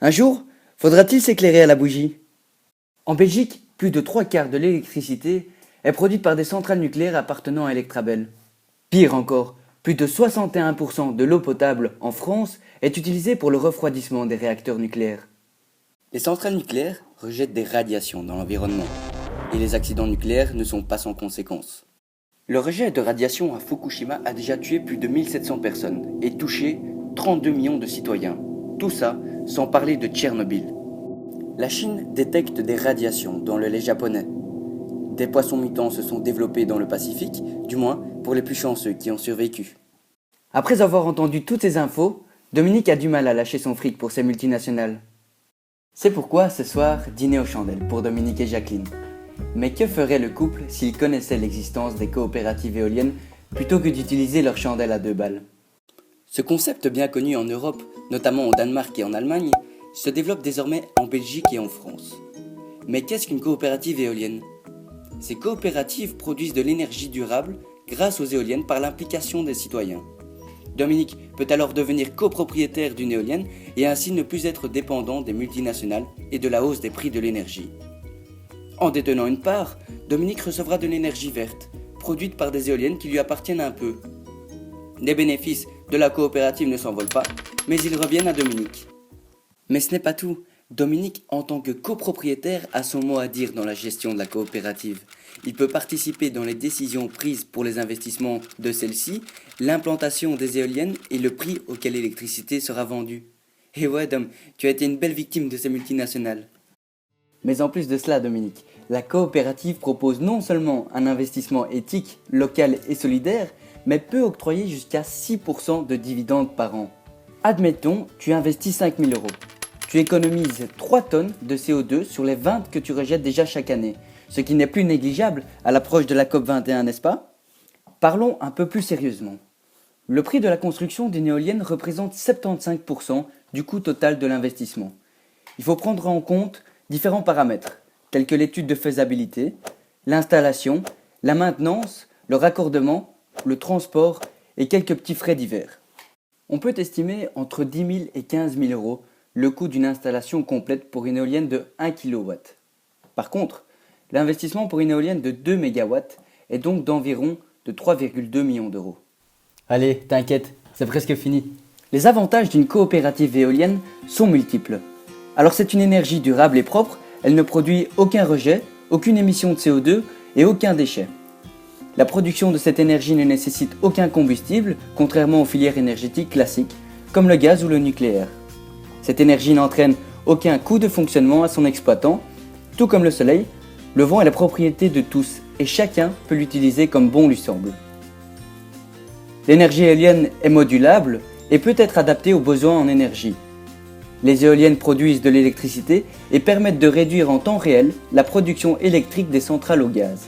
Un jour, faudra-t-il s'éclairer à la bougie? En Belgique, plus de 3/4 de l'électricité est produite par des centrales nucléaires appartenant à Electrabel. Pire encore, plus de 61% de l'eau potable en France est utilisée pour le refroidissement des réacteurs nucléaires. Les centrales nucléaires rejettent des radiations dans l'environnement, et les accidents nucléaires ne sont pas sans conséquences. Le rejet de radiations à Fukushima a déjà tué plus de 1700 personnes et touché 32 millions de citoyens. Tout ça sans parler de Tchernobyl. La Chine détecte des radiations dans le lait japonais. Des poissons mutants se sont développés dans le Pacifique, du moins pour les plus chanceux qui ont survécu. Après avoir entendu toutes ces infos, Dominique a du mal à lâcher son fric pour ces multinationales. C'est pourquoi ce soir, dîner aux chandelles pour Dominique et Jacqueline. Mais que ferait le couple s'ils connaissaient l'existence des coopératives éoliennes plutôt que d'utiliser leurs chandelles à 2 balles? Ce concept bien connu en Europe, notamment au Danemark et en Allemagne, se développe désormais en Belgique et en France. Mais qu'est-ce qu'une coopérative éolienne? Ces coopératives produisent de l'énergie durable grâce aux éoliennes par l'implication des citoyens. Dominique peut alors devenir copropriétaire d'une éolienne et ainsi ne plus être dépendant des multinationales et de la hausse des prix de l'énergie. En détenant une part, Dominique recevra de l'énergie verte, produite par des éoliennes qui lui appartiennent un peu. Les bénéfices de la coopérative ne s'envolent pas, mais ils reviennent à Dominique. Mais ce n'est pas tout. Dominique, en tant que copropriétaire, a son mot à dire dans la gestion de la coopérative. Il peut participer dans les décisions prises pour les investissements de celle-ci, l'implantation des éoliennes et le prix auquel l'électricité sera vendue. Et ouais, Dom, tu as été une belle victime de ces multinationales. Mais en plus de cela, Dominique, la coopérative propose non seulement un investissement éthique, local et solidaire, mais peut octroyer jusqu'à 6% de dividendes par an. Admettons, tu investis 5 000 euros. Tu économises 3 tonnes de CO2 sur les 20 que tu rejettes déjà chaque année, ce qui n'est plus négligeable à l'approche de la COP21, n'est-ce pas? Parlons un peu plus sérieusement. Le prix de la construction d'une éolienne représente 75% du coût total de l'investissement. Il faut prendre en compte différents paramètres, tels que l'étude de faisabilité, l'installation, la maintenance, le raccordement, le transport et quelques petits frais divers. On peut estimer entre 10 000 et 15 000 euros le coût d'une installation complète pour une éolienne de 1 kW. Par contre, l'investissement pour une éolienne de 2 MW est donc d'environ de 3,2 millions d'euros. Allez, t'inquiète, c'est presque fini. Les avantages d'une coopérative éolienne sont multiples. Alors c'est une énergie durable et propre, elle ne produit aucun rejet, aucune émission de CO2 et aucun déchet. La production de cette énergie ne nécessite aucun combustible, contrairement aux filières énergétiques classiques, comme le gaz ou le nucléaire. Cette énergie n'entraîne aucun coût de fonctionnement à son exploitant. Tout comme le soleil, le vent est la propriété de tous et chacun peut l'utiliser comme bon lui semble. L'énergie éolienne est modulable et peut être adaptée aux besoins en énergie. Les éoliennes produisent de l'électricité et permettent de réduire en temps réel la production électrique des centrales au gaz.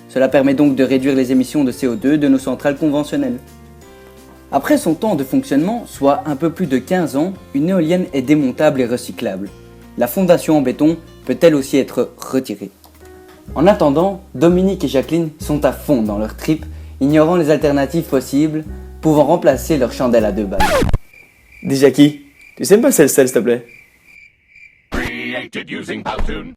Cela permet donc de réduire les émissions de CO2 de nos centrales conventionnelles. Après son temps de fonctionnement, soit un peu plus de 15 ans, une éolienne est démontable et recyclable. La fondation en béton peut elle aussi être retirée. En attendant, Dominique et Jacqueline sont à fond dans leur trip, ignorant les alternatives possibles, pouvant remplacer leur chandelle à 2 balles. Dis Jackie, tu sais me passer le sel s'il te plaît? Created using Powtoon.